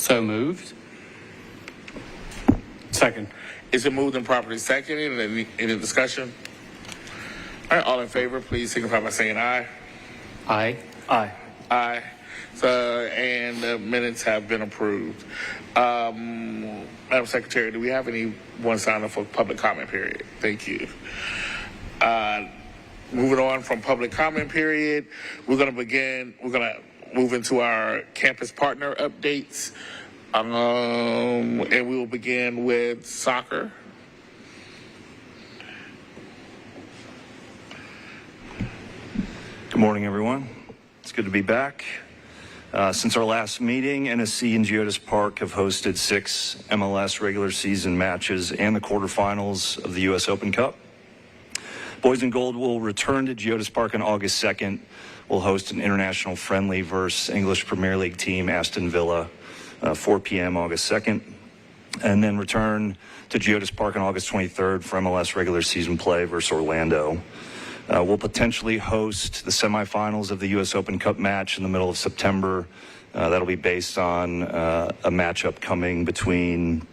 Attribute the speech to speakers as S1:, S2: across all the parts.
S1: So moved. Second.
S2: Is it moved and properly seconded? Any discussion? All right, all in favor, please signify by saying aye.
S1: Aye. Aye.
S2: Aye. So, and the minutes have been approved. Madam Secretary, do we have anyone sign up for public comment period? Thank you. Moving on from public comment period, we're going to move into our campus partner updates. And we will begin with soccer.
S3: Good morning, everyone. It's good to be back. Since our last meeting, NSC and Geodis Park have hosted 6 MLS regular season matches and the quarterfinals of the U.S. Open Cup. Boys in Gold will return to Geodis Park on August 2nd. We'll host an international friendly versus English Premier League team, Aston Villa, 4 p.m. August 2nd, and then return to Geodis Park on August 23rd for MLS regular season play versus Orlando. We'll potentially host the semifinals of the U.S. Open Cup match in the middle of September. That'll be based on a matchup coming between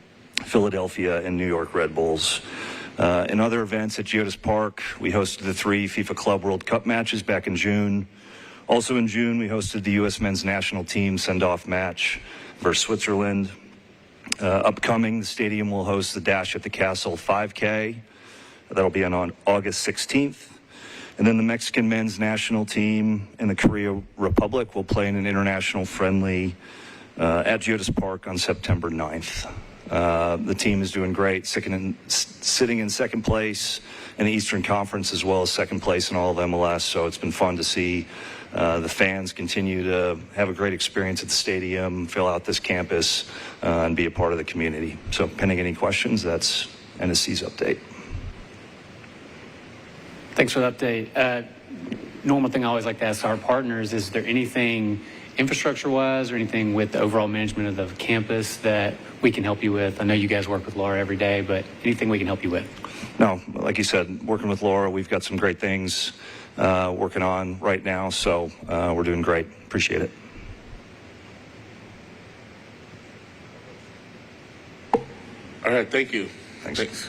S3: Philadelphia and New York Red Bulls. In other events at Geodis Park, we hosted the 3 FIFA Club World Cup matches back in June. Also in June, we hosted the U.S. men's national team send-off match versus Switzerland. Upcoming, the stadium will host the Dash at the Castle 5K. That'll be on August 16th. And then the Mexican men's national team and the Korea Republic will play in an international friendly at Geodis Park on September 9th. The team is doing great, sitting in second place in the Eastern Conference as well as second place in all of MLS. So it's been fun to see the fans continue to have a great experience at the stadium, fill out this campus, and be a part of the community. So pending any questions, that's NSC's update.
S1: Thanks for the update. Normal thing I always like to ask our partners, is there anything infrastructure-wise or anything with the overall management of the campus that we can help you with? I know you guys work with Laura every day, but anything we can help you with?
S3: No, like you said, working with Laura, we've got some great things working on right now, so we're doing great. Appreciate it.
S2: All right, thank you.
S3: Thanks.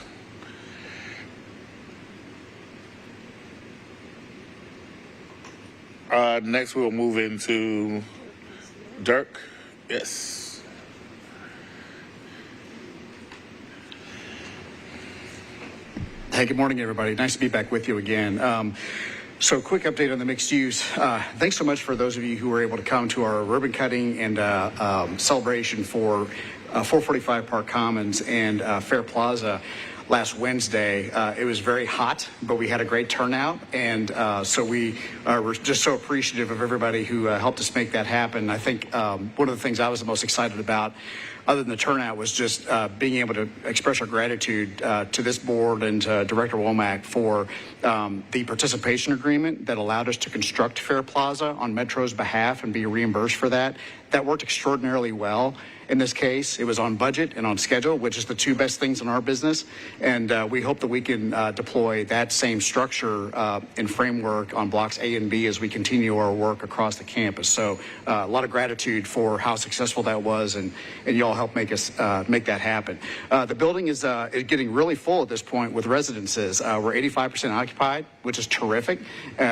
S2: Next, we'll move into Dirk. Yes.
S4: Hey, good morning, everybody. Nice to be back with you again. So quick update on the mixed use. Thanks so much for those of you who were able to come to our ribbon cutting and celebration for 445 Park Commons and Fair Plaza last Wednesday. It was very hot, but we had a great turnout, and so we were just so appreciative of everybody who helped us make that happen. I think one of the things I was the most excited about, other than the turnout, was just being able to express our gratitude to this board and to Director Womack for the participation agreement that allowed us to construct Fair Plaza on Metro's behalf and be reimbursed for that. That worked extraordinarily well. In this case, it was on budget and on schedule, which is the 2 best things in our business. And we hope that we can deploy that same structure and framework on blocks A and B as we continue our work across the campus. So a lot of gratitude for how successful that was, and you all helped make us make that happen. The building is getting really full at this point with residences. We're 85% occupied, which is terrific.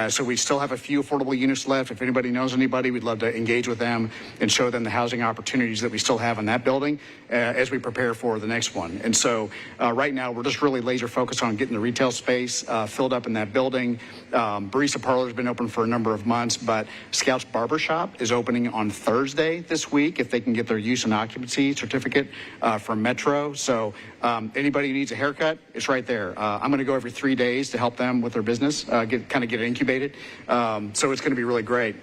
S4: So we still have a few affordable units left. If anybody knows anybody, we'd love to engage with them and show them the housing opportunities that we still have in that building as we prepare for the next one. And so right now we're just really laser focused on getting the retail space filled up in that building. Barista Parlor has been open for a number of months, but Scout's Barbershop is opening on Thursday this week if they can get their use and occupancy certificate from Metro. So anybody who needs a haircut, it's right there. I'm going to go every 3 days to help them with their business, get it incubated. So it's going to be really great.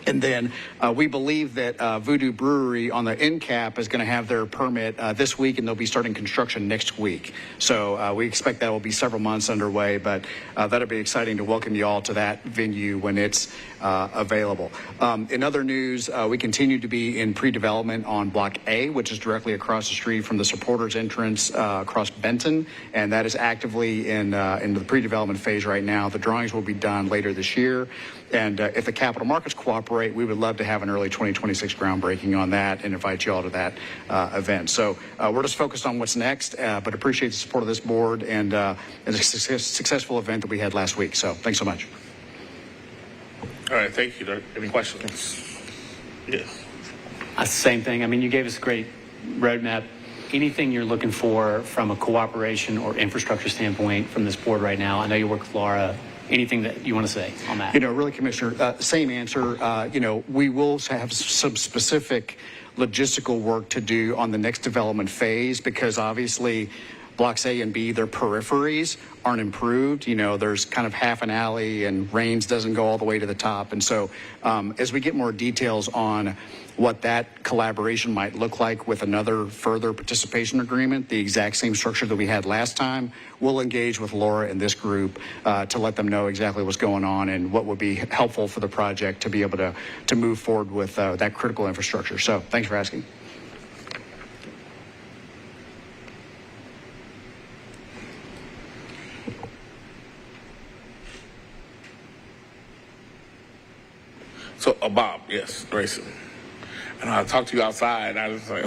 S4: And then we believe that Voodoo Brewery on the end cap is going to have their permit this week, and they'll be starting construction next week. So we expect that will be several months underway, but that'll be exciting to welcome you all to that venue when it's available. In other news, we continue to be in pre-development on Block A, which is directly across the street from the supporters entrance across Benton, and that is actively in the pre-development phase right now. The drawings will be done later this year. And if the capital markets cooperate, we would love to have an early 2026 groundbreaking on that and invite you all to that event. So we're just focused on what's next, but appreciate the support of this board and a successful event that we had last week. So thanks so much.
S2: All right, thank you, Dirk. Any questions? Yes.
S1: Same thing. I mean, you gave us a great roadmap. Anything you're looking for from a cooperation or infrastructure standpoint from this board right now? I know you work with Laura. Anything that you want to say on that?
S4: Really, Commissioner, same answer. We will have some specific logistical work to do on the next development phase because obviously blocks A and B, their peripheries aren't improved. There's kind of half an alley and Rains doesn't go all the way to the top. And so as we get more details on what that collaboration might look like with another further participation agreement, the exact same structure that we had last time, we'll engage with Laura and this group to let them know exactly what's going on and what would be helpful for the project to be able to move forward with that critical infrastructure. So thanks for asking.
S2: So, Bob, yes, Grayson. And I talked to you outside. I was like,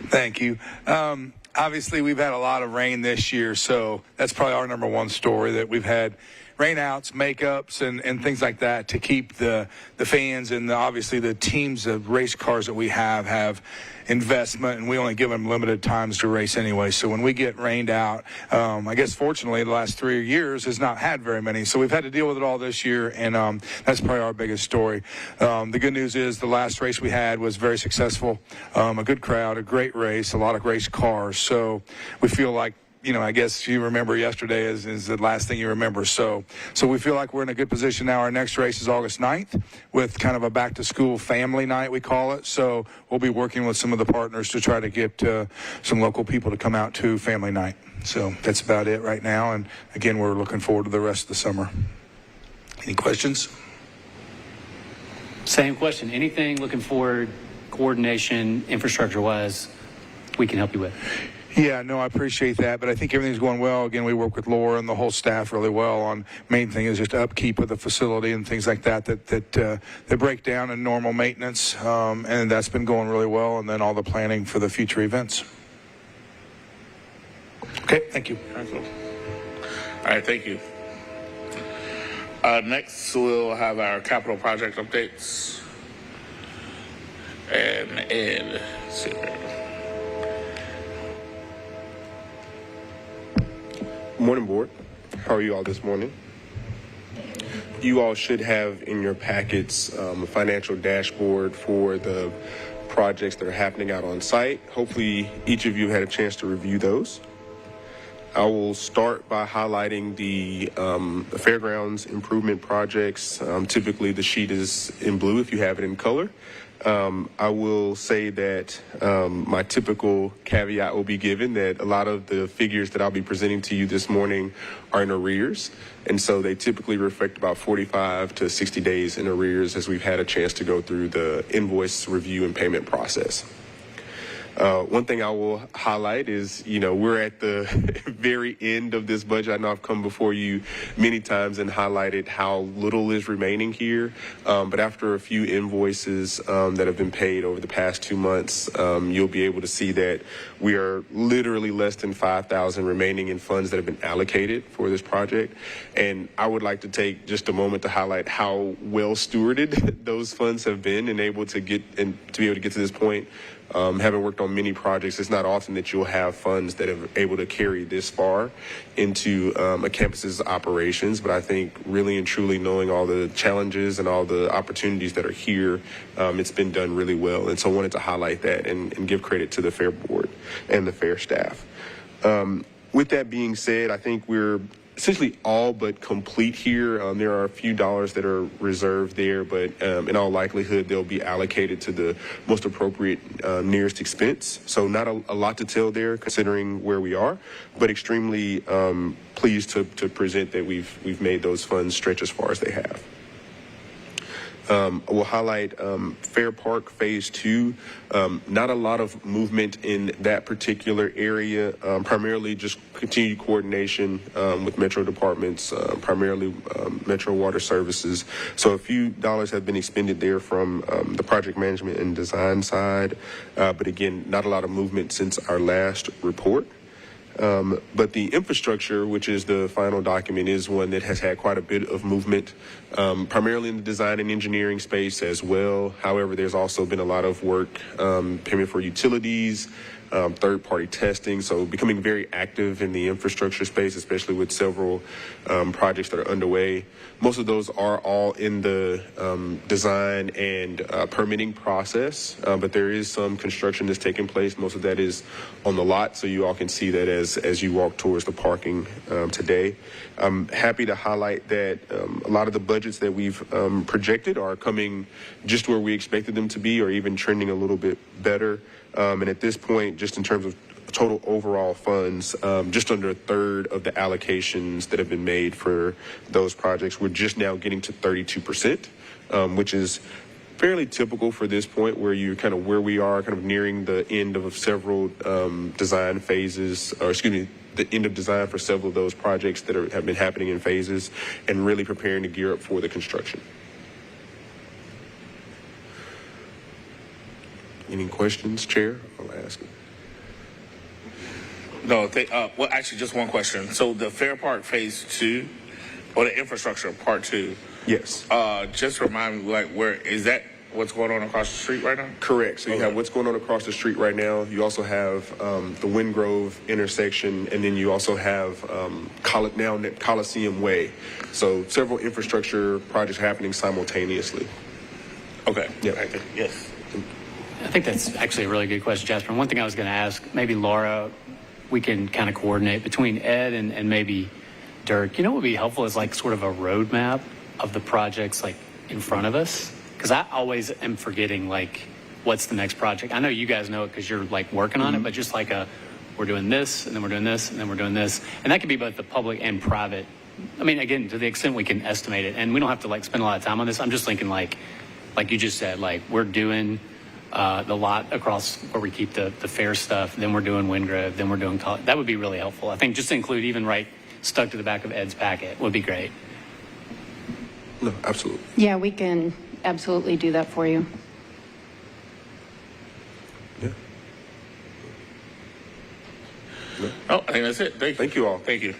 S5: Thank you. Obviously, we've had a lot of rain this year, so that's probably our number one story, that we've had rainouts, makeups, and things like that to keep the fans and obviously the teams of race cars that we have investment, and we only give them limited times to race anyway. So when we get rained out, I guess fortunately the last 3 years has not had very many. So we've had to deal with it all this year, and that's probably our biggest story. The good news is the last race we had was very successful, a good crowd, a great race, a lot of race cars. So we feel like, I guess you remember yesterday is the last thing you remember. So we feel like we're in a good position now. Our next race is August 9th with kind of a back-to-school family night, we call it. So we'll be working with some of the partners to try to get some local people to come out to family night. So that's about it right now. And, again, we're looking forward to the rest of the summer. Any questions?
S1: Same question. Anything looking forward, coordination, infrastructure-wise, we can help you with?
S5: Yeah, no, I appreciate that, but I think everything's going well. Again, we work with Laura and the whole staff really well on main thing is just upkeep of the facility and things like that break down in normal maintenance, and that's been going really well, and then all the planning for the future events. Okay, thank you.
S2: All right, thank you. Next, we'll have our capital project updates. And Ed, see there.
S6: Morning, board. How are you all this morning? You all should have in your packets a financial dashboard for the projects that are happening out on site. Hopefully each of you had a chance to review those. I will start by highlighting the Fairgrounds improvement projects. Typically the sheet is in blue if you have it in color. I will say that my typical caveat will be given that a lot of the figures that I'll be presenting to you this morning are in arrears, and so they typically reflect about 45 to 60 days in arrears as we've had a chance to go through the invoice review and payment process. One thing I will highlight is, we're at the very end of this budget. I know I've come before you many times and highlighted how little is remaining here. But after a few invoices that have been paid over the past 2 months, you'll be able to see that we are literally less than $5,000 remaining in funds that have been allocated for this project. And I would like to take just a moment to highlight how well stewarded those funds have been and able to get and to be able to get to this point. Having worked on many projects, it's not often that you'll have funds that are able to carry this far into a campus's operations. But I think really and truly knowing all the challenges and all the opportunities that are here, it's been done really well. And so I wanted to highlight that and give credit to the Fair Board and the Fair staff. With that being said, I think we're essentially all but complete here. There are a few dollars that are reserved there, but in all likelihood, they'll be allocated to the most appropriate nearest expense. So not a lot to tell there considering where we are, but extremely pleased to present that we've made those funds stretch as far as they have. We'll highlight Fair Park Phase 2. Not a lot of movement in that particular area, primarily just continued coordination with Metro departments, primarily Metro Water Services. So a few dollars have been expended there from the project management and design side, but again, not a lot of movement since our last report. But the infrastructure, which is the final document, is one that has had quite a bit of movement, primarily in the design and engineering space as well. However, there's also been a lot of work, payment for utilities, third-party testing, so becoming very active in the infrastructure space, especially with several projects that are underway. Most of those are all in the design and permitting process, but there is some construction that's taking place. Most of that is on the lot, so you all can see that as you walk towards the parking today. I'm happy to highlight that a lot of the budgets that we've projected are coming just where we expected them to be, or even trending a little bit better. And at this point, just in terms of total overall funds, just under a third of the allocations that have been made for those projects. We're just now getting to 32%, which is fairly typical for this point, where you're kind of where we are, kind of nearing the end of several design phases, or excuse me, the end of design for several of those projects that have been happening in phases, and really preparing to gear up for the construction. Any questions, Chair? I'll ask.
S2: No, well, actually, just one question. So the Fair Park Phase 2, or the infrastructure Part 2.
S6: Yes.
S2: Just remind me, like, where is that? What's going on across the street right now?
S6: Correct. So you have what's going on across the street right now. You also have the Windgrove intersection, and then you also have Coliseum Way. So several infrastructure projects happening simultaneously.
S2: Okay.
S6: Yeah.
S2: Yes.
S1: I think that's actually a really good question, Jasper. And one thing I was going to ask, maybe Laura, we can kind of coordinate between Ed and maybe Dirk. You know what would be helpful is like sort of a roadmap of the projects like in front of us. Because I always am forgetting like what's the next project. I know you guys know it because you're like working on it, but just like we're doing this, and then we're doing this, and then we're doing this. And that could be both the public and private. I mean, again, to the extent we can estimate it. And we don't have to like spend a lot of time on this. I'm just thinking like you just said, like we're doing the lot across where we keep the fair stuff, then we're doing Windgrove, then we're doing that would be really helpful. I think just to include even right stuck to the back of Ed's packet would be great.
S6: No, absolutely.
S7: Yeah, we can absolutely do that for you.
S6: Yeah. No.
S2: Oh, I think that's it.
S6: Thank you all.
S2: Thank you.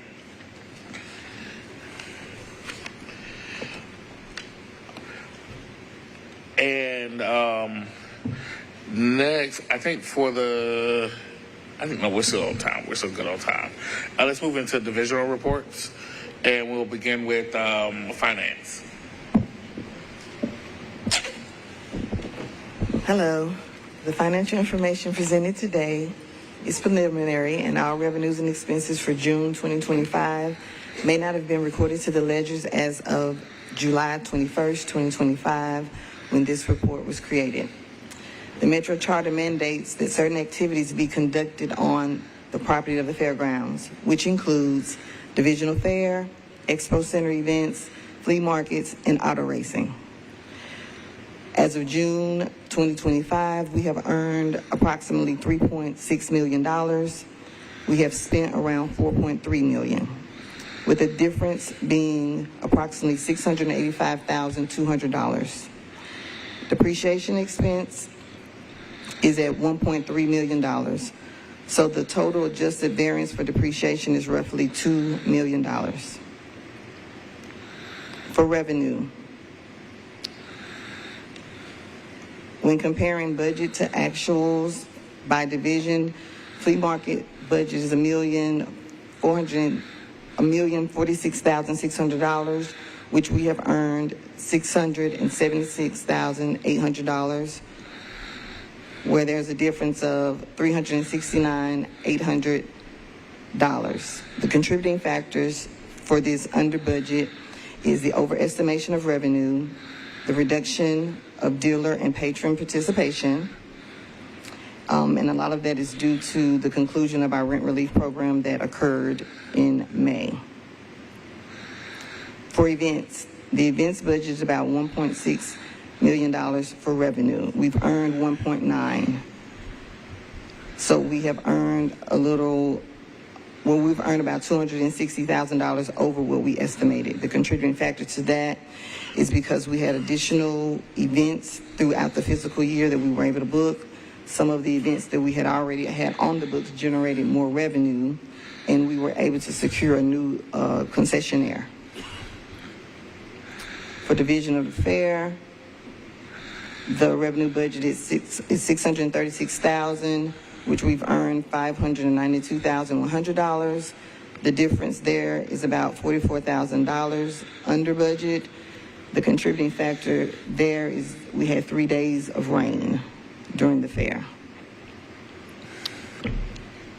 S2: And next, I think no, we're still on time. We're still good on time. Let's move into divisional reports, and we'll begin with finance.
S8: Hello. The financial information presented today is preliminary, and all revenues and expenses for June 2025 may not have been recorded to the ledgers as of July 21st, 2025, when this report was created. The Metro Charter mandates that certain activities be conducted on the property of the fairgrounds, which includes divisional fair, expo center events, flea markets, and auto racing. As of June 2025, we have earned approximately $3.6 million. We have spent around $4.3 million, with the difference being approximately $685,200. Depreciation expense is at $1.3 million. So the total adjusted variance for depreciation is roughly $2 million. For revenue, when comparing budget to actuals by division, flea market budget is $1,046,600, which we have earned $676,800, where there's a difference of $369,800. The contributing factors for this under budget is the overestimation of revenue, the reduction of dealer and patron participation, and a lot of that is due to the conclusion of our rent relief program that occurred in May. For events, the events budget is about $1.6 million for revenue. We've earned 1.9. So we have earned we've earned about $260,000 over what we estimated. The contributing factor to that is because we had additional events throughout the fiscal year that we were able to book. Some of the events that we had already had on the books generated more revenue, and we were able to secure a new concessionaire. For division of the fair, the revenue budget is $636,000, which we've earned $592,100. The difference there is about $44,000 under budget. The contributing factor there is we had 3 days of rain during the fair.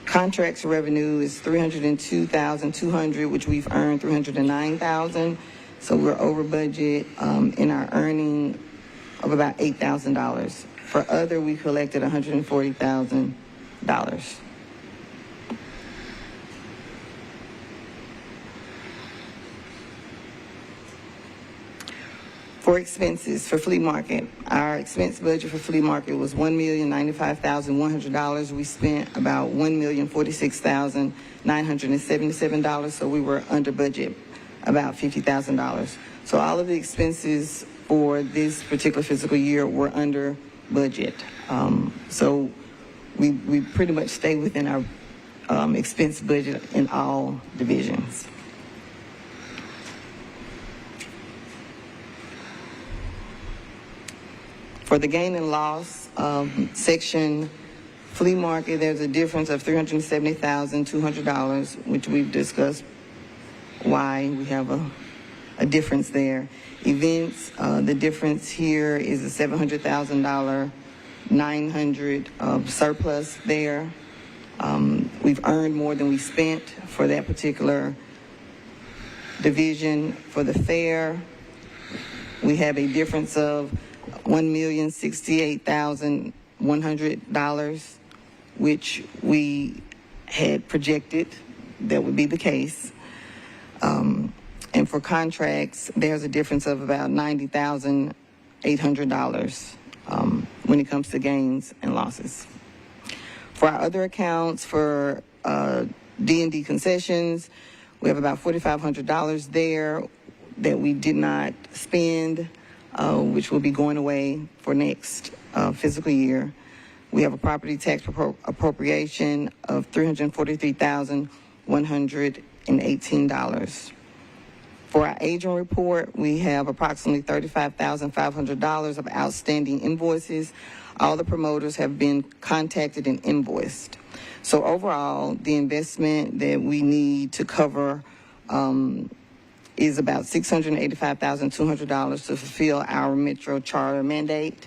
S8: Contracts revenue is $302,200, which we've earned $309,000. So we're over budget in our earning of about $8,000. For other, we collected $140,000. For expenses for flea market, our expense budget for flea market was $1,095,100. We spent about $1,046,977, so we were under budget about $50,000. So all of the expenses for this particular fiscal year were under budget. So we pretty much stay within our expense budget in all divisions. For the gain and loss section, flea market, there's a difference of $370,200, which we've discussed why we have a difference there. Events, the difference here is a $700,000, $900 surplus there. We've earned more than we spent for that particular division. For the fair, we have a difference of $1,068,100, which we had projected that would be the case. And for contracts, there's a difference of about $90,800 when it comes to gains and losses. For our other accounts, for D&D concessions, we have about $4,500 there that we did not spend, which will be going away for next fiscal year. We have a property tax appropriation of $343,118. For our agent report, we have approximately $35,500 of outstanding invoices. All the promoters have been contacted and invoiced. So overall, the investment that we need to cover is about $685,200 to fulfill our Metro Charter mandate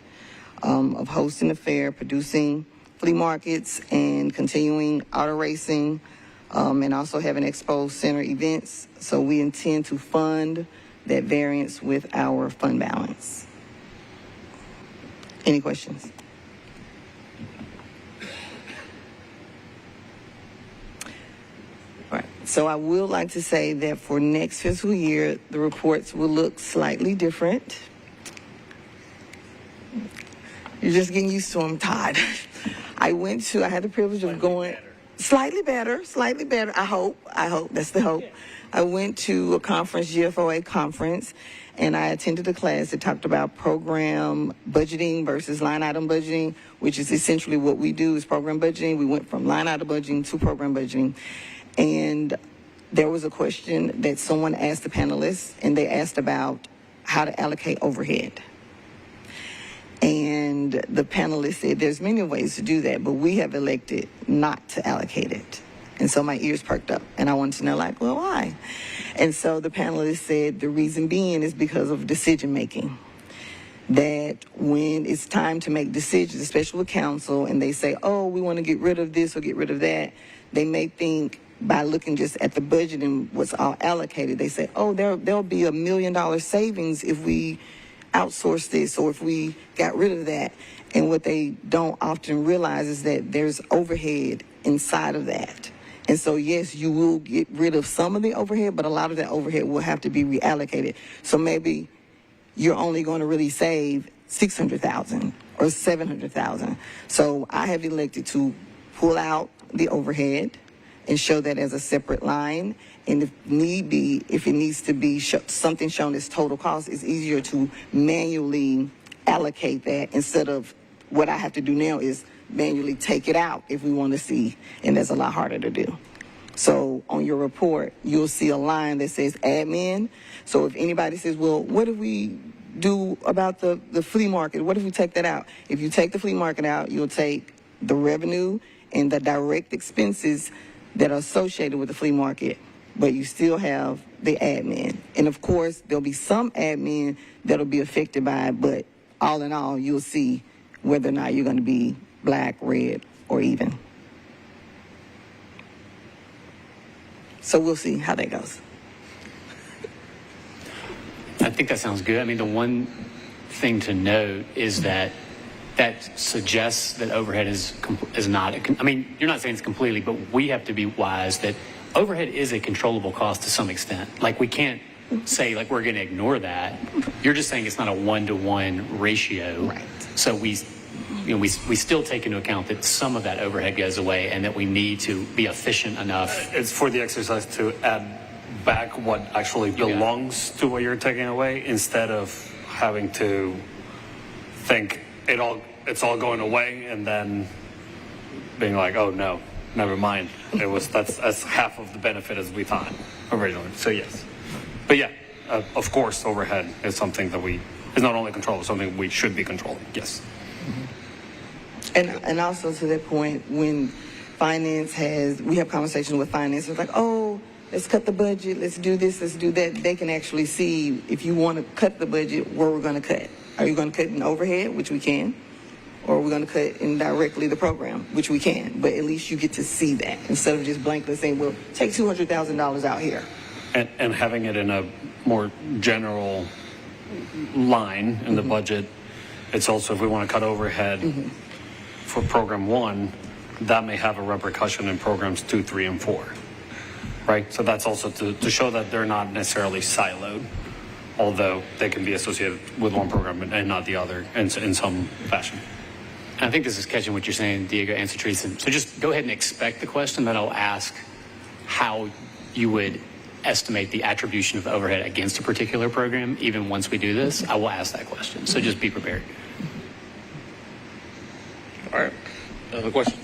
S8: of hosting the fair, producing flea markets, and continuing auto racing, and also having expo center events. So we intend to fund that variance with our fund balance. Any questions? All right. So I would like to say that for next fiscal year, the reports will look slightly different. You're just getting used to them, Todd. I had the privilege of going slightly better. I hope that's the hope. I went to a conference, GFOA conference, and I attended a class that talked about program budgeting versus line item budgeting, which is essentially what we do is program budgeting. We went from line item budgeting to program budgeting. And there was a question that someone asked the panelists, and they asked about how to allocate overhead. And the panelists said there's many ways to do that, but we have elected not to allocate it. And so my ears perked up, and I wanted to know, like, well, why? And so the panelists said the reason being is because of decision making. That when it's time to make decisions, especially with council, and they say, oh, we want to get rid of this or get rid of that, they may think by looking just at the budget and what's all allocated, they say, oh, there'll be $1 million savings if we outsource this or if we got rid of that. And what they don't often realize is that there's overhead inside of that. And so, yes, you will get rid of some of the overhead, but a lot of that overhead will have to be reallocated. So maybe you're only going to really save $600,000 or $700,000. So I have elected to pull out the overhead and show that as a separate line. And if need be, if it needs to be something shown as total cost, it's easier to manually allocate that instead of what I have to do now is manually take it out if we want to see, and that's a lot harder to do. So on your report, you'll see a line that says admin. So if anybody says, well, what if we do about the flea market? What if we take that out? If you take the flea market out, you'll take the revenue and the direct expenses that are associated with the flea market, but you still have the admin. And of course, there'll be some admin that'll be affected by it, but all in all, you'll see whether or not you're going to be black, red, or even. So we'll see how that goes.
S1: I think that sounds good. I mean, the one thing to note is that suggests that overhead is not, I mean, you're not saying it's completely, but we have to be wise that overhead is a controllable cost to some extent. Like, we can't say, like, we're going to ignore that. You're just saying it's not a one-to-one ratio.
S8: Right.
S1: So we still take into account that some of that overhead goes away and that we need to be efficient enough.
S9: It's for the exercise to add back what actually belongs to what you're taking away instead of having to think it's all going away and then being like, oh no, never mind. That's half of the benefit as we thought originally. So yes, but yeah, of course, overhead is something that is not only controllable, something we should be controlling. Yes.
S8: And also to that point, when we have conversations with finance, it's like, oh, let's cut the budget, let's do this, let's do that. They can actually see if you want to cut the budget, where we're going to cut. Are you going to cut in overhead, which we can, or are we going to cut in directly the program, which we can. But at least you get to see that instead of just blankly saying, well, take $200,000 out here.
S9: And having it in a more general line in the budget, it's also if we want to cut overhead for program 1, that may have a repercussion in programs 2, 3, and 4. Right? So that's also to show that they're not necessarily siloed, although they can be associated with one program and not the other in some fashion.
S1: I think this is catching what you're saying, Diego and Teresa. So just go ahead and expect the question that I'll ask how you would estimate the attribution of overhead against a particular program. Even once we do this, I will ask that question. So just be prepared.
S2: All right. Another question?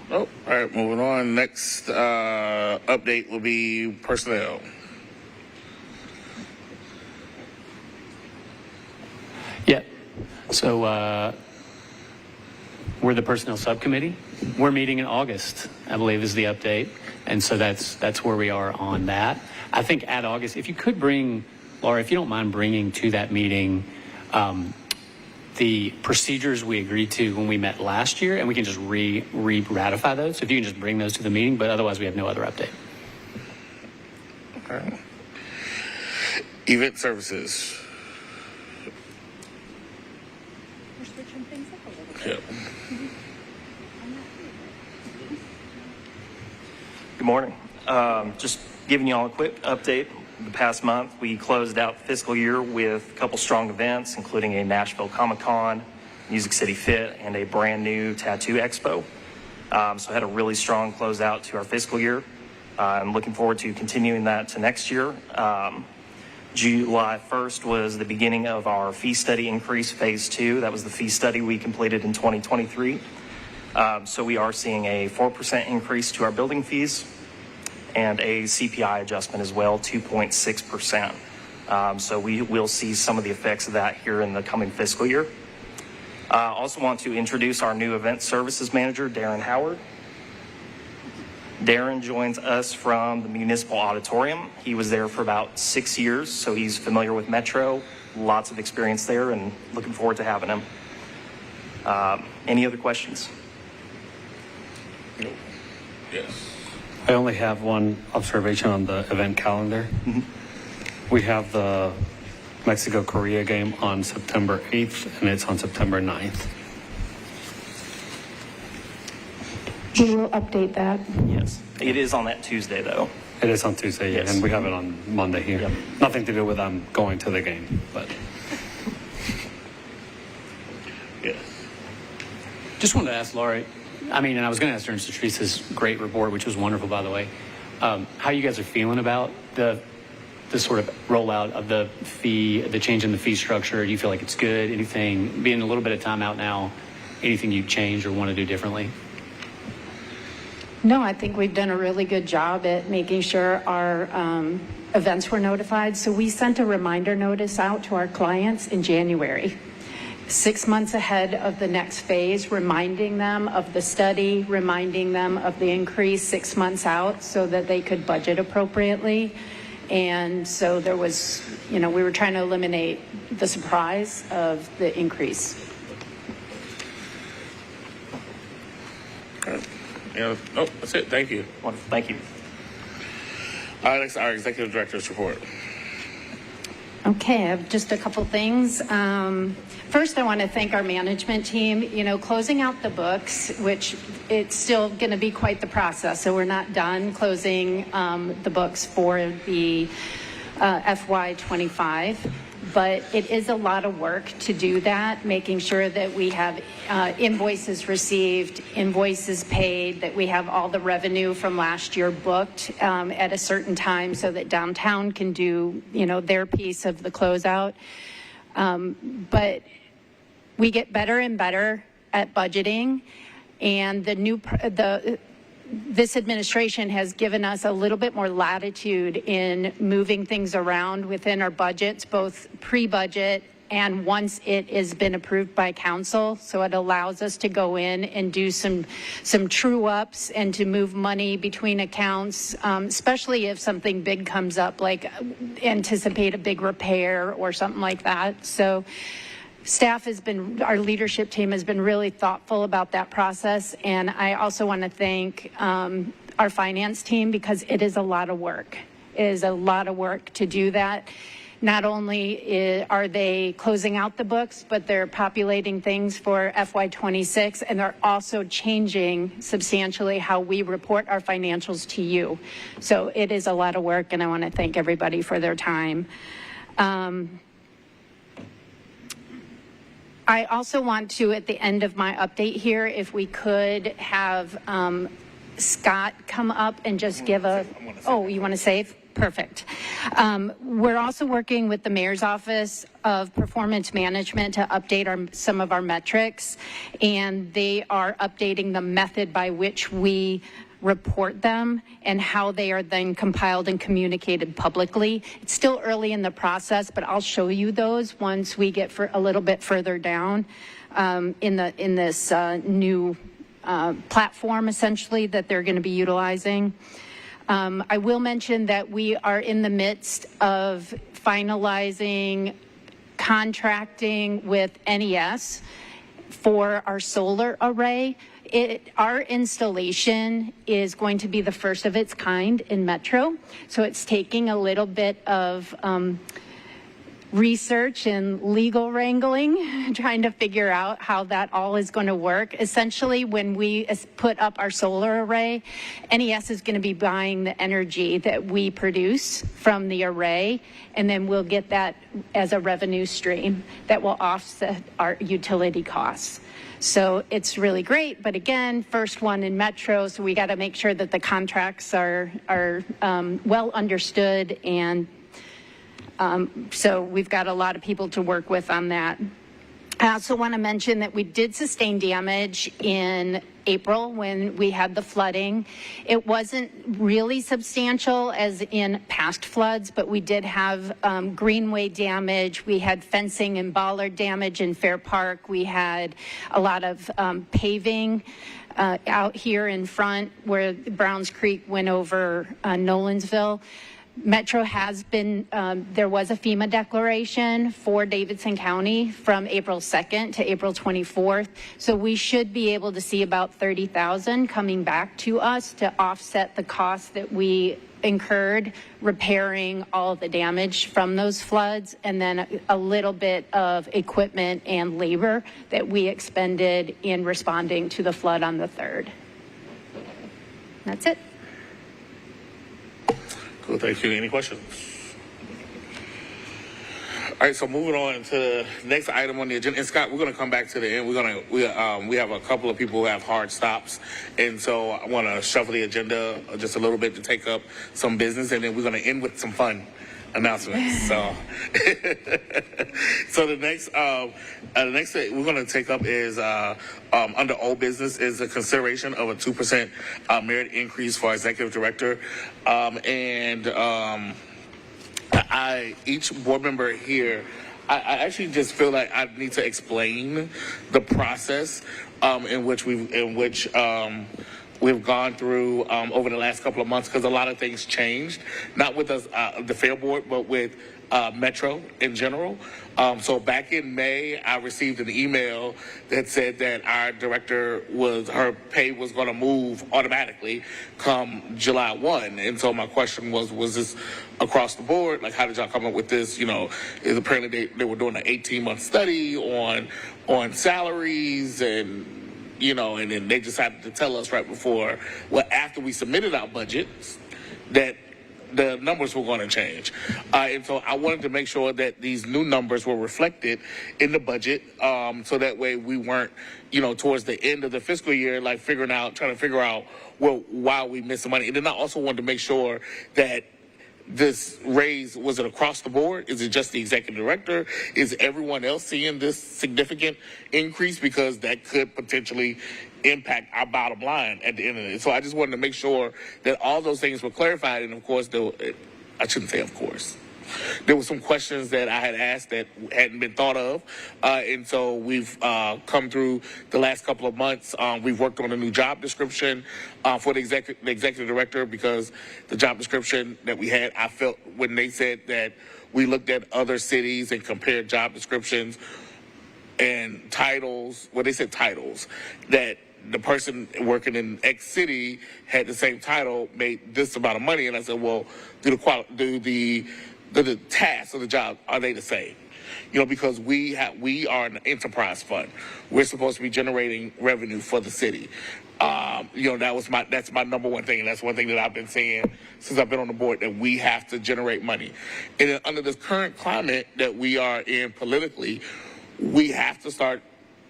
S2: Oh, all right, moving on. Next update will be personnel.
S1: Yeah. So we're the personnel subcommittee. We're meeting in August, I believe, is the update. And so that's where we are on that. I think at August, if you could bring, Laura, if you don't mind bringing to that meeting the procedures we agreed to when we met last year, and we can just re-ratify those. So if you can just bring those to the meeting, but otherwise we have no other update.
S2: Okay. Event services.
S7: We're switching things up a little bit.
S2: Yep.
S3: Good morning. Just giving you all a quick update. The past month, we closed out the fiscal year with a couple strong events, including a Nashville Comic-Con, Music City Fit, and a brand new Tattoo Expo. So I had a really strong closeout to our fiscal year. I'm looking forward to continuing that to next year. July 1st was the beginning of our fee study increase, phase 2. That was the fee study we completed in 2023. So we are seeing a 4% increase to our building fees and a CPI adjustment as well, 2.6%. So we will see some of the effects of that here in the coming fiscal year. I also want to introduce our new event services manager, Darren Howard. Darren joins us from the Municipal Auditorium. He was there for about 6 years, so he's familiar with Metro, lots of experience there, and looking forward to having him. Any other questions?
S2: Yes.
S9: I only have one observation on the event calendar. We have the Mexico-Korea game on September 8th, and it's on September 9th.
S7: We will update that.
S3: Yes. It is on that Tuesday, though.
S9: It is on Tuesday,
S3: Yes.
S9: and we have it on Monday here.
S3: Yep.
S9: Nothing to do with them going to the game, but
S2: Yes.
S1: Just wanted to ask Laura, and I was going to ask her Mr. Teresa's great report, which was wonderful, by the way, how you guys are feeling about the sort of rollout of the fee, the change in the fee structure. Do you feel like it's good? Anything, being a little bit of time out now, anything you'd change or want to do differently?
S7: No, I think we've done a really good job at making sure our events were notified. So we sent a reminder notice out to our clients in January, 6 months ahead of the next phase, reminding them of the study, reminding them of the increase 6 months out so that they could budget appropriately. And so there was, we were trying to eliminate the surprise of the increase.
S2: Okay. Yeah, nope, that's it. Thank you.
S9: Wonderful. Thank you.
S2: Next, our executive director's report.
S7: Okay, I have just a couple things. First, I want to thank our management team. Closing out the books, which it's still going to be quite the process, so we're not done closing the books for the FY25. But it is a lot of work to do that, making sure that we have invoices received, invoices paid, that we have all the revenue from last year booked at a certain time so that downtown can do, their piece of the closeout. But we get better and better at budgeting, and this administration has given us a little bit more latitude in moving things around within our budgets, both pre-budget and once it has been approved by council. So it allows us to go in and do some true ups and to move money between accounts, especially if something big comes up, like anticipate a big repair or something like that. So our leadership team has been really thoughtful about that process. And I also want to thank our finance team, because it is a lot of work. It is a lot of work to do that. Not only are they closing out the books, but they're populating things for FY26, and they're also changing substantially how we report our financials to you. So it is a lot of work, and I want to thank everybody for their time. I also want to, at the end of my update here, if we could have Scott come up and just give you want to save? Perfect. We're also working with the Mayor's Office of Performance Management to update some of our metrics, and they are updating the method by which we report them and how they are then compiled and communicated publicly. It's still early in the process, but I'll show you those once we get a little bit further down in this new platform, essentially, that they're going to be utilizing. I will mention that we are in the midst of finalizing contracting with NES for our solar array. Our installation is going to be the first of its kind in Metro, so it's taking a little bit of research and legal wrangling, trying to figure out how that all is going to work. Essentially, when we put up our solar array, NES is going to be buying the energy that we produce from the array, and then we'll get that as a revenue stream that will offset our utility costs. So it's really great, but again, first one in Metro, so we got to make sure that the contracts are well understood, and so we've got a lot of people to work with on that. I also want to mention that we did sustain damage in April when we had the flooding. It wasn't really substantial as in past floods, but we did have greenway damage. We had fencing and bollard damage in Fair Park. We had a lot of paving out here in front where Browns Creek went over Nolensville. Metro has been, there was a FEMA declaration for Davidson County from April 2nd to April 24th. So we should be able to see about 30,000 coming back to us to offset the costs that we incurred repairing all the damage from those floods, and then a little bit of equipment and labor that we expended in responding to the flood on the 3rd. That's it.
S2: Cool, thank you. Any questions? All right, so moving on to the next item on the agenda, and Scott, we're going to come back to the end. We have a couple of people who have hard stops, and so I want to shuffle the agenda just a little bit to take up some business, and then we're going to end with some fun announcements. So, so the next thing we're going to take up is under old business is a consideration of a 2% merit increase for our executive director, each board member here, I actually just feel like I need to explain the process in which we've gone through over the last couple of months, because a lot of things changed, not with us, the Fair Board, but with Metro in general. So back in May, I received an email that said that our director her pay was going to move automatically come July 1. And so my question was this across the board? Like, how did y'all come up with this? Apparently they were doing an 18-month study on salaries and then they decided to tell us right before, after we submitted our budgets, that the numbers were going to change. And so I wanted to make sure that these new numbers were reflected in the budget, so that way we weren't, towards the end of the fiscal year, like trying to figure out, why we missed the money. And then I also wanted to make sure that this raise, was it across the board? Is it just the executive director? Is everyone else seeing this significant increase? Because that could potentially impact our bottom line at the end of it. So I just wanted to make sure that all those things were clarified. And of course, I shouldn't say of course. There were some questions that I had asked that hadn't been thought of. And so we've come through the last couple of months. We've worked on a new job description for the executive director, because the job description that we had, I felt when they said that we looked at other cities and compared job descriptions and titles, they said titles, that the person working in X city had the same title, made this amount of money. And I said, well, do the tasks of the job, are they the same? Because we are an enterprise fund. We're supposed to be generating revenue for the city. That's my number one thing, and that's one thing that I've been saying since I've been on the board, that we have to generate money. And then under this current climate that we are in politically, we have to start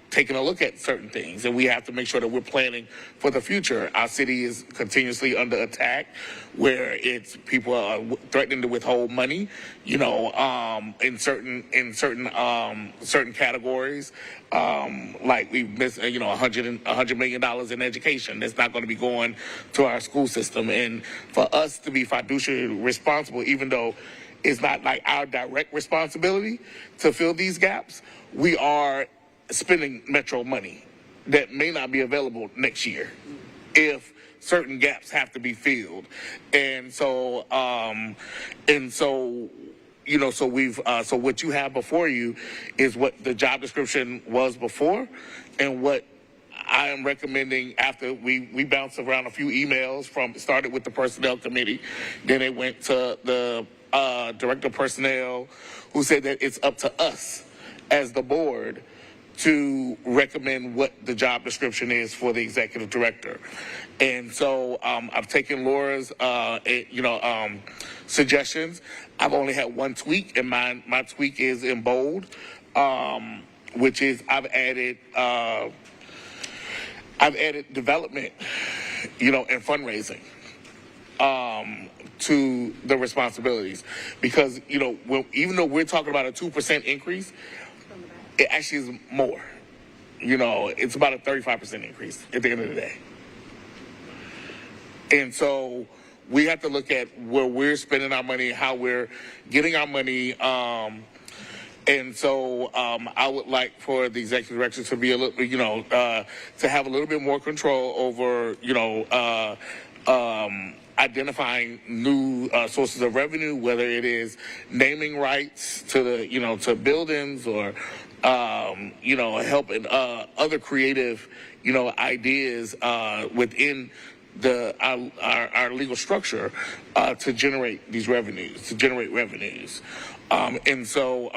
S2: taking a look at certain things, and we have to make sure that we're planning for the future. Our city is continuously under attack, where people are threatening to withhold money, in certain categories, like we missed, $100 million in education that's not going to be going to our school system. And for us to be fiduciary responsible, even though it's not like our direct responsibility to fill these gaps, we are spending Metro money that may not be available next year if certain gaps have to be filled. And so what you have before you is what the job description was before, and what I am recommending after we bounced around a few emails started with the personnel committee, then it went to the director of personnel, who said that it's up to us as the board to recommend what the job description is for the executive director. And so I've taken Laura's suggestions. I've only had one tweak, and my tweak is in bold, which is I've added development, and fundraising to the responsibilities, because even though we're talking about a 2% increase, it actually is more. It's about a 35% increase at the end of the day. And so we have to look at where we're spending our money, how we're getting our money. And so I would like for the executive director to be a little, to have a little bit more control over, identifying new sources of revenue, whether it is naming rights to the, to buildings, or helping other creative, ideas within our legal structure to generate these revenues, and so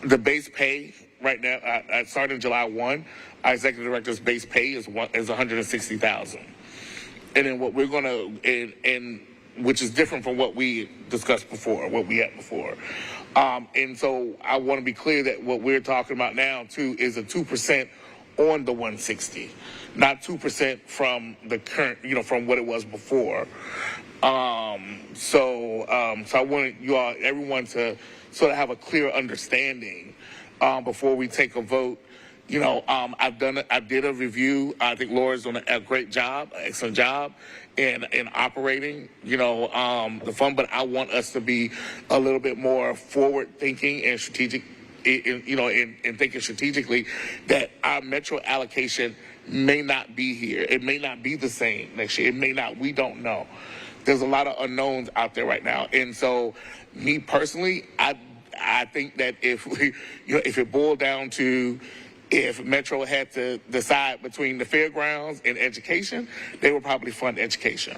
S2: the base pay right now, starting July 1, our executive director's base pay is $160,000. And then what we're going to, and which is different from what we discussed before, what we had before. And so I want to be clear that what we're talking about now too is a 2% on the 160, not 2% from the current, from what it was before. So I wanted everyone to sort of have a clear understanding before we take a vote. I did a review. I think Laura's done a great job, excellent job in operating, the fund. But I want us to be a little bit more forward thinking and strategic, in thinking strategically that our Metro allocation may not be here. It may not be the same next year. It may not. We don't know. There's a lot of unknowns out there right now. And so me personally, I think that if it boiled down to if Metro had to decide between the fairgrounds and education, they would probably fund education.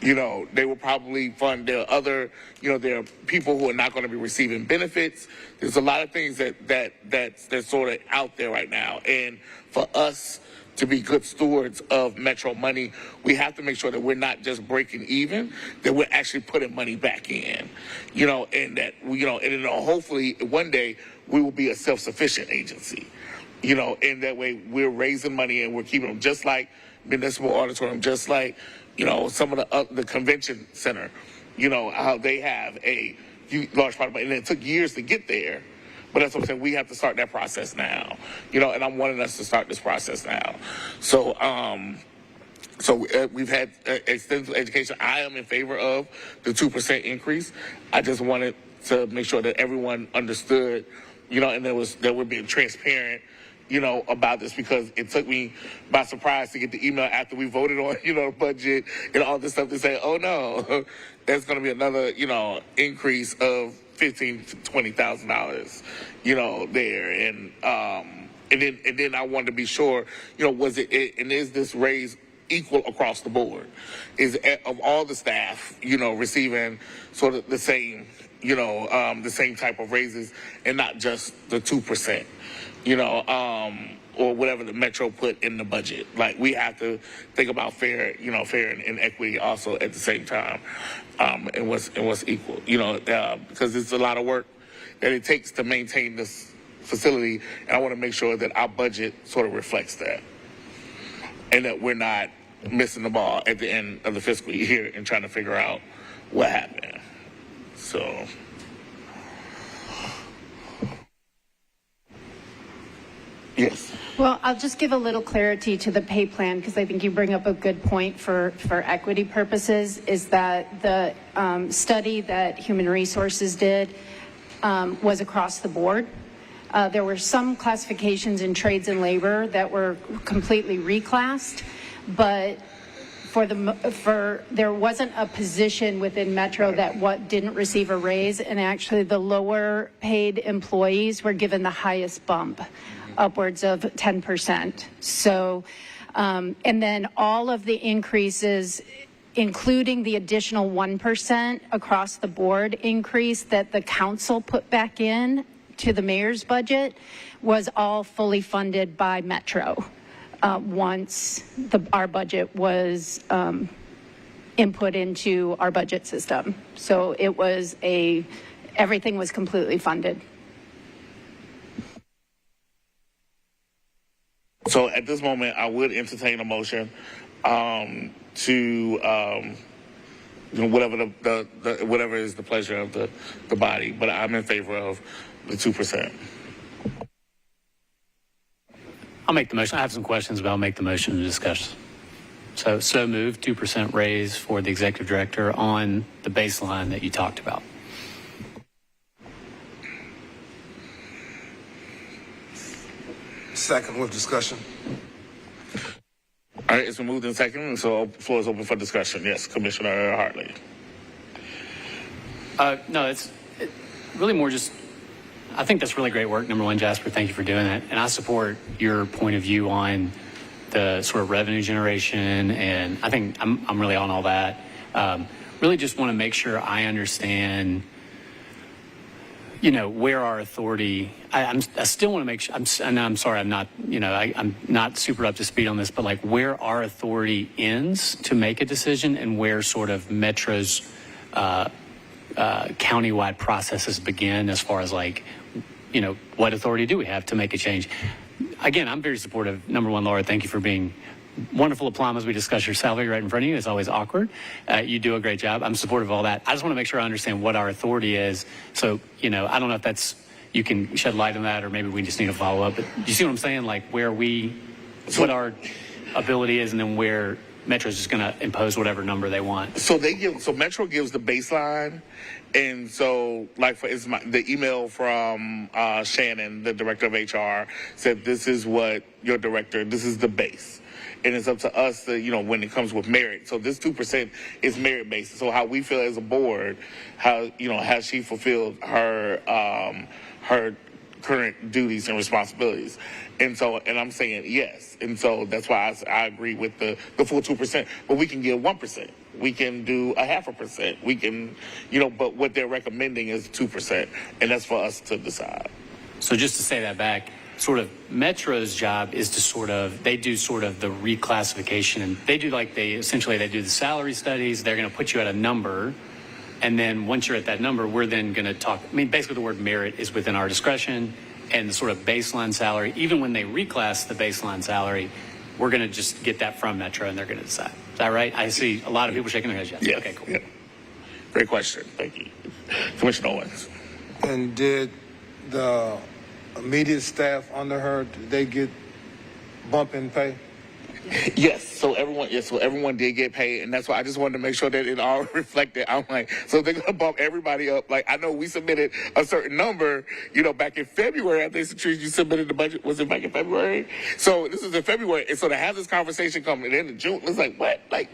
S2: They will probably fund their other, there are people who are not going to be receiving benefits. There's a lot of things that's sort of out there right now. And for us to be good stewards of Metro money, we have to make sure that we're not just breaking even, that we're actually putting money back in, and that, and hopefully one day we will be a self-sufficient agency, and that way we're raising money and we're keeping them just like Municipal Auditorium, just like, some of the convention center, how they have a large part of money, and it took years to get there. But that's what I'm saying. We have to start that process now, and I'm wanting us to start this process now. So, we've had extensive education. I am in favor of the 2% increase. I just wanted to make sure that everyone understood, and that we're being transparent, about this, because it took me by surprise to get the email after we voted on, the budget and all this stuff to say, oh no, there's going to be another, increase of $15,000 to $20,000, there. And then I wanted to be sure, was it, and is this raise equal across the board? Is of all the staff, receiving sort of the same, the same type of raises and not just the 2%, or whatever the Metro put in the budget. Like, we have to think about fair and equity also at the same time, and what's equal, because it's a lot of work that it takes to maintain this facility, and I want to make sure that our budget sort of reflects that, and that we're not missing the ball at the end of the fiscal year and trying to figure out what happened. So. Yes.
S7: Well, I'll just give a little clarity to the pay plan, because I think you bring up a good point for equity purposes, is that the study that Human Resources did was across the board. There were some classifications in trades and labor that were completely reclassed, but there wasn't a position within Metro that didn't receive a raise, and actually the lower paid employees were given the highest bump, upwards of 10%. So, and then all of the increases, including the additional 1% across the board increase that the council put back in to the mayor's budget, was all fully funded by Metro once our budget was input into our budget system. So it was everything was completely funded.
S2: So at this moment, I would entertain a motion to whatever is the pleasure of the body, but I'm in favor of the 2%.
S1: I'll make the motion. I have some questions, but I'll make the motion to discuss. So move 2% raise for the executive director on the baseline that you talked about.
S10: Second with discussion.
S2: All right, it's been moved in second, and so the floor is open for discussion. Yes, Commissioner Hartley.
S1: No, it's really more just, I think that's really great work. Number one, Jasper, thank you for doing that. And I support your point of view on the sort of revenue generation, and I think I'm really on all that. Really just want to make sure I understand, where our authority, I still want to make sure, I'm sorry, I'm not, I'm not super up to speed on this, but like where our authority ends to make a decision and where sort of Metro's countywide processes begin as far as like, what authority do we have to make a change? Again, I'm very supportive. Number one, Laura, thank you for being wonderful aplomb as we discuss your salary right in front of you. It's always awkward. You do a great job. I'm supportive of all that. I just want to make sure I understand what our authority is. So, I don't know if that's, you can shed light on that, or maybe we just need to follow up. But do you see what I'm saying? Like what our ability is, and then where Metro's just going to impose whatever number they want.
S2: So Metro gives the baseline. And so, like, the email from Shannon, the director of HR, said, this is what your director, this is the base. And it's up to us to, when it comes with merit. So this 2% is merit based. So how we feel as a board, how, has she fulfilled her current duties and responsibilities? And so, and I'm saying yes. And so that's why I agree with the full 2%. But we can give 1%. We can do 0.5%. We can, but what they're recommending is 2%. And that's for us to decide.
S1: So just to say that back, sort of Metro's job is to they do sort of the reclassification, and they do essentially they do the salary studies. They're going to put you at a number. And then once you're at that number, we're then going to talk. Basically the word merit is within our discretion, and the sort of baseline salary, even when they reclass the baseline salary, we're going to just get that from Metro and they're going to decide. Is that right? I see a lot of people shaking their heads. Yes.
S2: Yes.
S1: Okay, cool.
S2: Yeah. Great question. Thank you. Commissioner Owens.
S5: And did the immediate staff under her, did they get bump in pay?
S2: Yes, so everyone did get paid, and that's why I just wanted to make sure that it all reflected. I'm like, so they're gonna bump everybody up. Like, I know we submitted a certain number, back in February. I think Satrice, you submitted the budget. Was it back in February? So this is in February, and so to have this conversation come at the end of June, it's like, what? Like,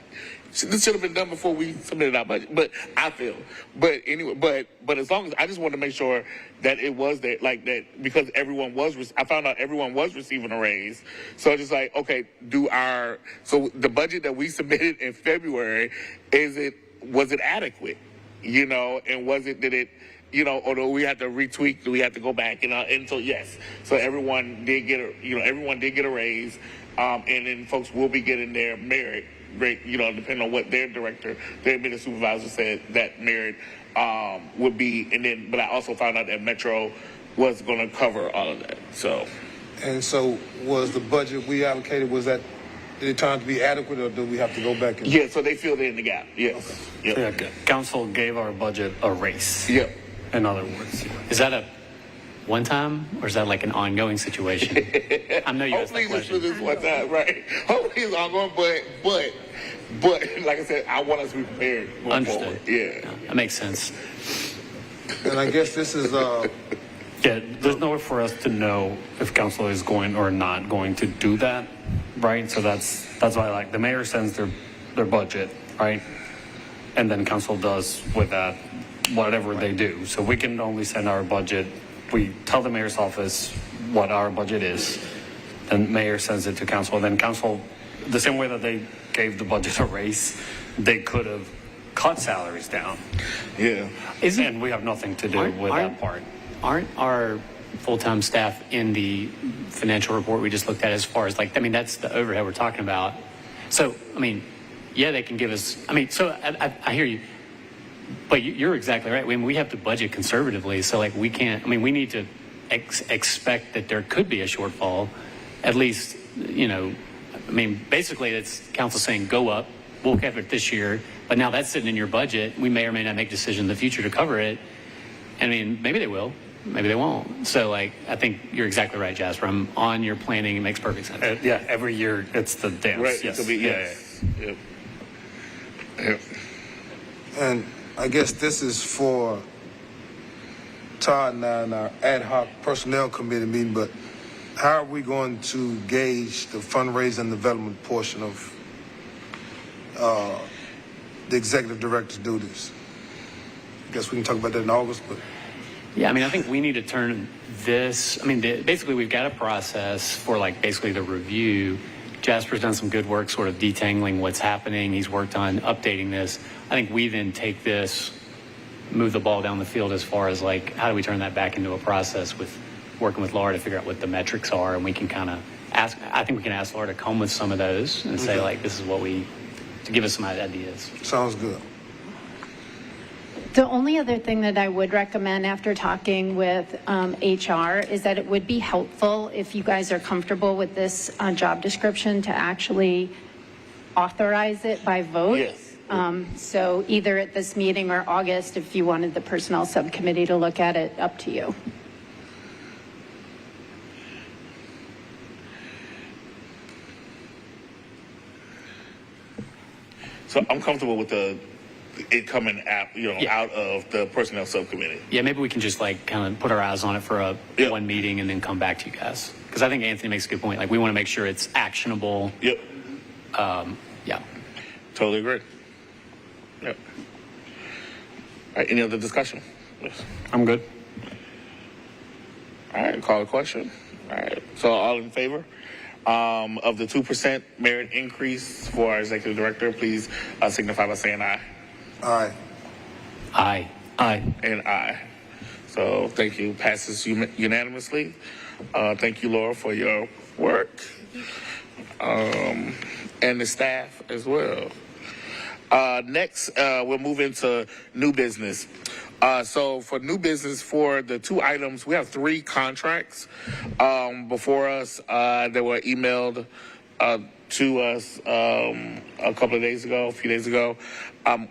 S2: this should have been done before we submitted our budget. But I feel, but anyway, but as long as I just wanted to make sure that it was that, like that, because I found out everyone was receiving a raise. So it's just like, okay, so the budget that we submitted in February, was it adequate? And did it, or do we have to retweak? Do we have to go back? And so yes, so everyone did get a raise, and then folks will be getting their merit rate, depending on what their administrative supervisor said that merit would be. And then, but I also found out that Metro was going to cover all of that. So.
S5: And so was the budget we allocated, did it turn out to be adequate, or do we have to go back?
S2: Yeah, so they filled in the gap. Yes.
S9: Okay.
S2: Yep.
S9: Yeah, council gave our budget a raise.
S2: Yep.
S9: In other words.
S1: Is that a one time, or is that like an ongoing situation? I know you asked that
S2: Hopefully
S1: question.
S2: this one time, right? Hopefully it's ongoing, but like I said, I want us to be prepared going
S1: Understood.
S2: forward. Yeah.
S1: That makes sense.
S5: And I guess this is
S9: Yeah, there's no way for us to know if council is going or not going to do that, right? So that's why, the mayor sends their budget, right? And then council does with that whatever they do. So we can only send our budget. We tell the mayor's office what our budget is, then mayor sends it to council, and then council, the same way that they gave the budget a raise, they could have cut salaries down.
S2: Yeah.
S9: And we have nothing to do with that part.
S1: Aren't our full-time staff in the financial report we just looked at, as far as that's the overhead we're talking about. So, yeah, they can give us, so I hear you, but you're exactly right. We have to budget conservatively. So we can't, we need to expect that there could be a shortfall, at least, basically it's council saying go up, we'll cover it this year, but now that's sitting in your budget. We may or may not make a decision in the future to cover it. Maybe they will. Maybe they won't. So, I think you're exactly right, Jasper. I'm on your planning. It makes perfect sense.
S9: Yeah, every year it's the dance.
S2: Right.
S9: Yes.
S2: Yes. Yep. Yep.
S5: and I guess this is for Todd and I in our ad hoc personnel committee meeting, but how are we going to gauge the fundraising and development portion of the executive director's duties? I guess we can talk about that in August, but.
S1: Yeah, I think we need to turn this, basically we've got a process for basically the review. Jasper's done some good work sort of detangling what's happening. He's worked on updating this. I think we then take this move the ball down the field as far as like, how do we turn that back into a process with working with Laura to figure out what the metrics are, and we can kind of I think we can ask Laura to come with some of those and say like, this is what to give us some ideas.
S10: Sounds good.
S7: The only other thing that I would recommend after talking with HR is that it would be helpful if you guys are comfortable with this job description to actually authorize it by vote.
S2: Yes.
S7: So either at this meeting or August, if you wanted the personnel subcommittee to look at it, up to you.
S2: So I'm comfortable with it coming out, out of the personnel subcommittee.
S1: Yeah, maybe we can just like kind of put our eyes on it for one meeting and then come back to you guys. Because I think Anthony makes a good point. Like, we want to make sure it's actionable.
S2: Yep.
S1: Yeah.
S2: Totally agree. Yep. All right, any other discussion? Yes.
S9: I'm good.
S2: All right, call a question. All right, so all in favor of the 2% merit increase for our executive director, please signify by saying aye.
S10: Aye.
S1: Aye. Aye.
S2: And aye. So thank you. Passes unanimously. Thank you, Laura, for your work. And the staff as well. Next, we'll move into new business. So for new business, for the two items, we have 3 contracts before us that were emailed to us a few days ago.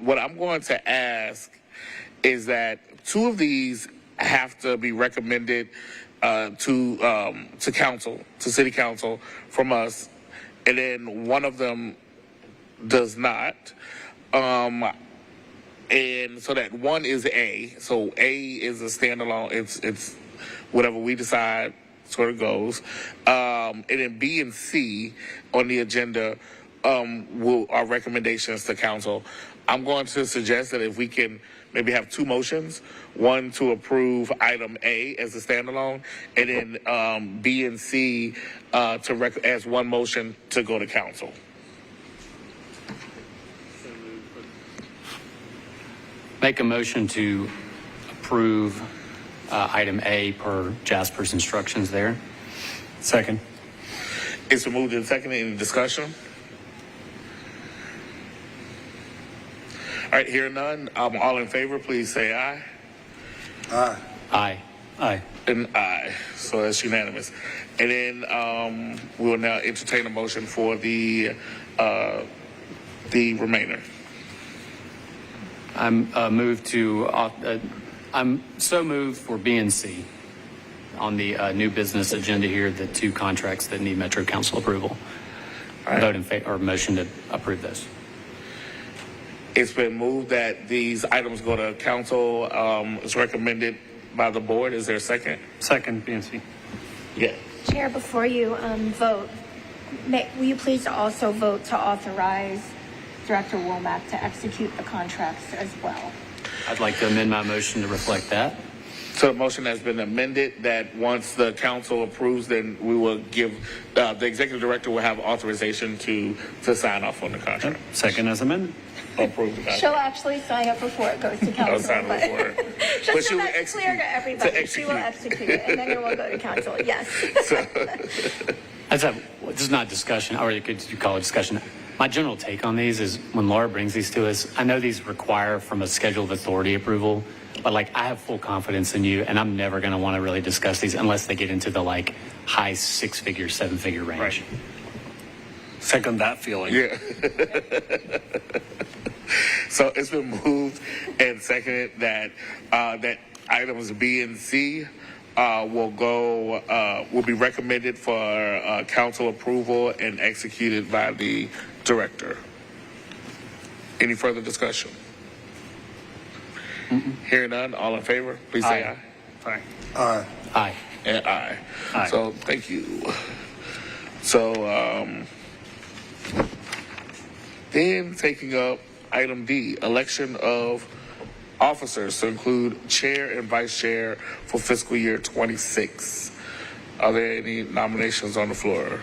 S2: What I'm going to ask is that 2 of these have to be recommended to council, to city council from us, and then one of them does not. And so that one is A. So A is a standalone. It's whatever we decide sort of goes. And then B and C on the agenda are recommendations to council. I'm going to suggest that if we can maybe have 2 motions, one to approve item A as a standalone, and then B and C as one motion to go to council.
S1: Make a motion to approve item A per Jasper's instructions there.
S9: Second.
S2: It's been moved and seconded. Any discussion? All right, hearing none. All in favor, please say aye.
S10: Aye.
S1: Aye.
S9: Aye.
S2: And aye. So that's unanimous. And then we will now entertain a motion for the remainder.
S1: I'm so moved for B and C on the new business agenda here, the 2 contracts that need Metro Council approval.
S2: Right.
S1: Vote in favor, or motion to approve those.
S2: It's been moved that these items go to council. It's recommended by the board. Is there a second?
S9: Second, BNC.
S2: Yeah.
S11: Chair, before you vote, will you please also vote to authorize Director Womack to execute the contracts as well?
S1: I'd like to amend my motion to reflect that.
S2: So the motion has been amended that once the council approves, then we will give, the executive director will have authorization to sign off on the contract.
S9: Second as amended.
S2: Approve the contract.
S11: She'll actually sign up before it goes to council.
S2: I'll sign up before it.
S11: Just so that's clear to everybody. She will execute it, and then it will go to council. Yes.
S1: This is not discussion, or you could call it discussion. My general take on these is when Laura brings these to us, I know these require from a schedule of authority approval, but like I have full confidence in you, and I'm never going to want to really discuss these unless they get into the like high 6-figure, 7-figure range.
S9: Right. Second that feeling.
S2: Yeah. So it's been moved and seconded that that items B and C will be recommended for council approval and executed by the director. Any further discussion? Hearing none, all in favor, please say aye.
S9: Aye.
S10: Aye.
S1: Aye.
S2: And aye.
S9: Aye.
S2: So thank you. So then taking up item D, election of officers to include chair and vice chair for fiscal year 26. Are there any nominations on the floor?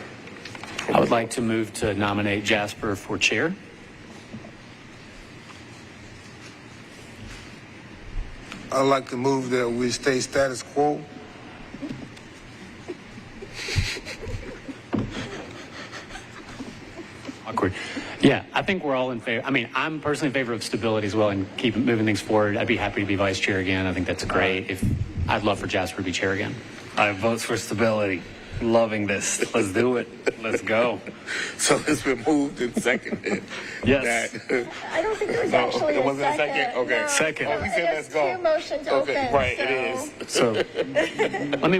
S1: I would like to move to nominate Jasper for chair.
S10: I'd like to move that we stay status quo.
S1: Awkward. Yeah, I think we're all in favor. I mean, I'm personally in favor of stability as well and keep moving things forward. I'd be happy to be vice chair again. I think that's great. I'd love for Jasper to be chair again.
S9: I vote for stability. Loving this. Let's do it. Let's go.
S2: So it's been moved and seconded.
S9: Yes.
S11: I don't think it was actually
S2: it wasn't
S11: a second.
S2: Okay.
S11: No.
S9: Second.
S2: Oh, he said let's go.
S11: Two motions open.
S2: Right,
S11: so.
S2: it is.
S1: So let me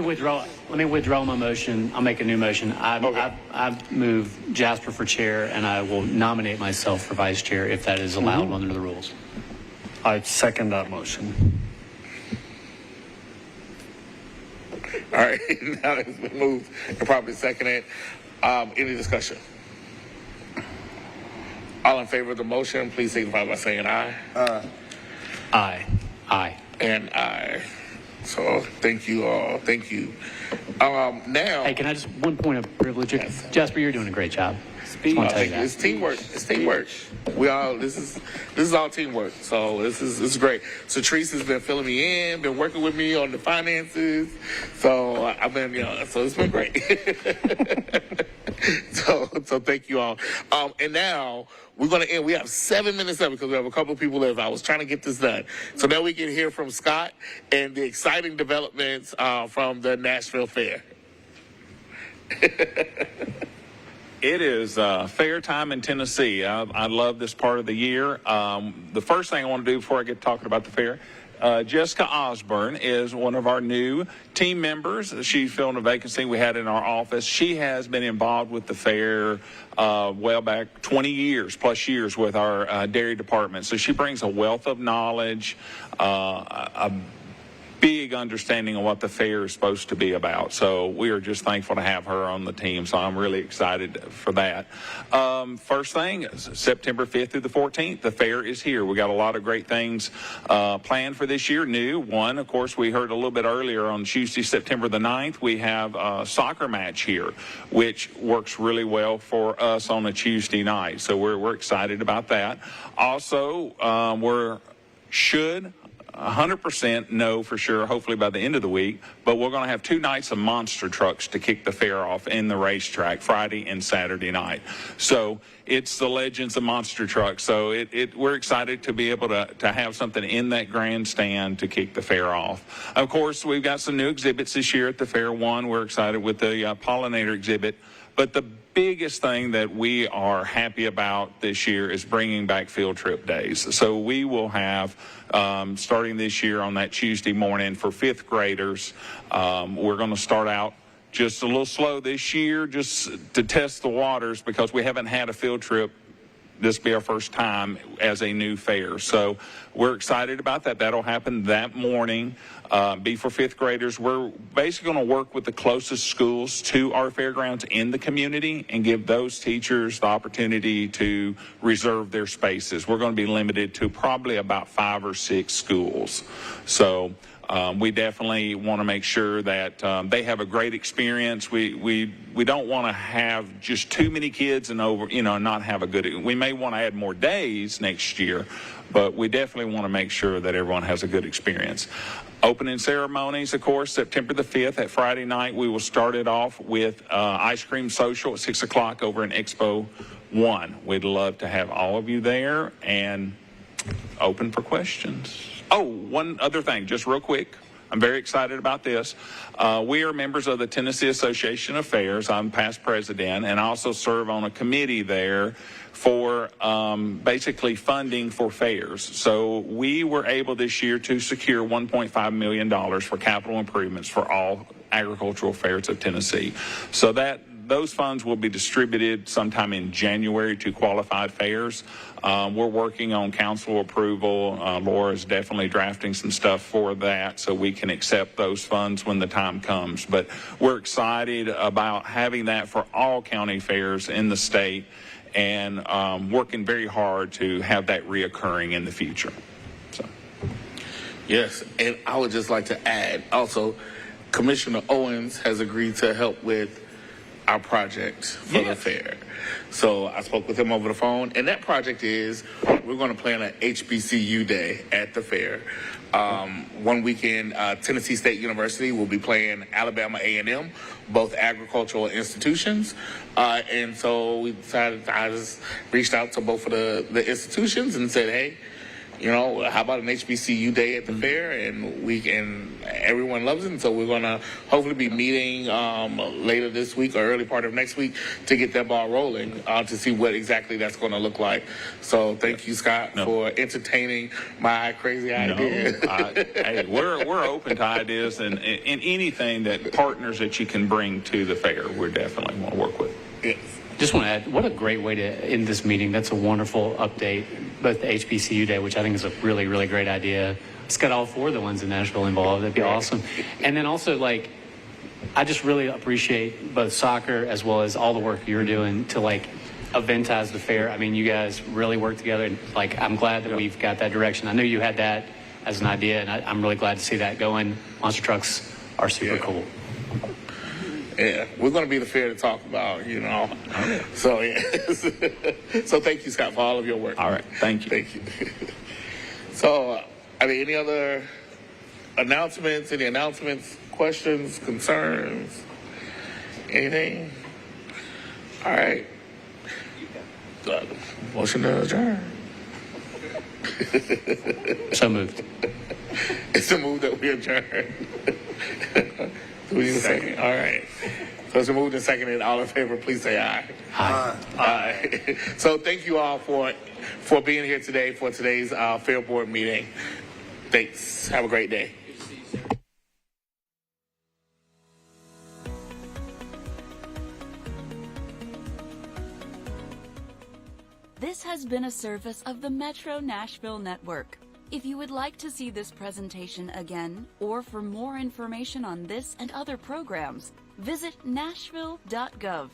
S1: withdraw my motion. I'll make a new motion. I move Jasper for chair, and I will nominate myself for vice chair if that is allowed under the rules.
S9: I second that motion.
S2: All right, now it's been moved and probably seconded. Any discussion? All in favor of the motion, please signify by saying aye.
S1: Aye. Aye.
S2: And aye. So thank you all. Thank you. Now.
S1: Hey, can I just one point of privilege?
S2: Yes.
S1: Jasper, you're doing a great job. Just want to tell you that.
S2: It's teamwork. It's teamwork. We all. This is all teamwork. So this is great. So Treese has been filling me in, been working with me on the finances. So I've been, so it's been great. So thank you all. And now we're going to end. We have 7 minutes left because we have a couple of people left. I was trying to get this done. So now we can hear from Scott and the exciting developments from the Nashville Fair.
S12: It is fair time in Tennessee. I love this part of the year. The first thing I want to do before I get talking about the fair, Jessica Osborne is one of our new team members. She filled a vacancy we had in our office. She has been involved with the fair well back 20 years plus years with our dairy department. So she brings a wealth of knowledge, a big understanding of what the fair is supposed to be about. So we are just thankful to have her on the team. So I'm really excited for that. First thing, September 5th through the 14th, the fair is here. We got a lot of great things planned for this year. New one, of course, we heard a little bit earlier on Tuesday, September the 9th, we have a soccer match here, which works really well for us on a Tuesday night. So we're excited about that. Also, we're 100% know for sure, hopefully by the end of the week, but we're going to have 2 nights of monster trucks to kick the fair off in the racetrack, Friday and Saturday night. So it's the legends of monster trucks. So we're excited to be able to have something in that grandstand to kick the fair off. Of course, we've got some new exhibits this year at the fair. One, we're excited with the pollinator exhibit. But the biggest thing that we are happy about this year is bringing back field trip days. So we will have, starting this year on that Tuesday morning for 5th graders, we're going to start out just a little slow this year just to test the waters because we haven't had a field trip. This will be our first time as a new fair. So we're excited about that. That'll happen that morning. Be for 5th graders. We're basically going to work with the closest schools to our fairgrounds in the community and give those teachers the opportunity to reserve their spaces. We're going to be limited to probably about 5 or 6 schools. So we definitely want to make sure that they have a great experience. We don't want to have just too many kids and not have a good. We may want to add more days next year, but we definitely want to make sure that everyone has a good experience. Opening ceremonies, of course, September the 5th at Friday night. We will start it off with ice cream social at 6 o'clock over in Expo 1. We'd love to have all of you there and open for questions. Oh, one other thing, just real quick. I'm very excited about this. We are members of the Tennessee Association of Fairs. I'm past president, and I also serve on a committee there for basically funding for fairs. So we were able this year to secure $1.5 million for capital improvements for all agricultural fairs of Tennessee. So those funds will be distributed sometime in January to qualified fairs. We're working on council approval. Laura's definitely drafting some stuff for that so we can accept those funds when the time comes. But we're excited about having that for all county fairs in the state and working very hard to have that reoccurring in the future. So.
S2: Yes, and I would just like to add also, Commissioner Owens has agreed to help with our project for the fair. So I spoke with him over the phone, and that project is we're going to plan an HBCU day at the fair. One weekend, Tennessee State University will be playing Alabama A&M, both agricultural institutions. And so we decided, I just reached out to both of the institutions and said, hey, you know, how about an HBCU day at the fair? And everyone loves it. And so we're going to hopefully be meeting later this week or early part of next week to get that ball rolling to see what exactly that's going to look like. So thank you, Scott, for entertaining my crazy idea.
S12: Hey, we're open to ideas and anything that partners that you can bring to the fair. We definitely want to work with.
S2: Yes.
S1: Just want to add, what a great way to end this meeting. That's a wonderful update, both the HBCU Day, which I think is a really, really great idea. It's got all 4 of the ones in Nashville involved. That'd be awesome. And then also, like, I just really appreciate both soccer as well as all the work you're doing to, like, eventize the fair. I mean, you guys really work together. And, like, I'm glad that we've got that direction. I know you had that as an idea, and I'm really glad to see that going. Monster trucks are super cool.
S2: Yeah, we're going to be the fair to talk about, you know. So, yeah. So thank you, Scott, for all of your work.
S12: All right. Thank you.
S2: Thank you. So, are there any other announcements, questions, concerns, anything? All right. Motion to adjourn.
S1: So moved.
S2: It's a move that we adjourn. Do we need a second? All right. So it's moved and seconded. All in favor, please say aye.
S1: Aye.
S2: Aye. So thank you all for being here today for today's Fair Board meeting. Thanks. Have a great day.
S13: This has been a service of the Metro Nashville Network. If you would like to see this presentation again, or for more information on this and other programs, visit nashville.gov.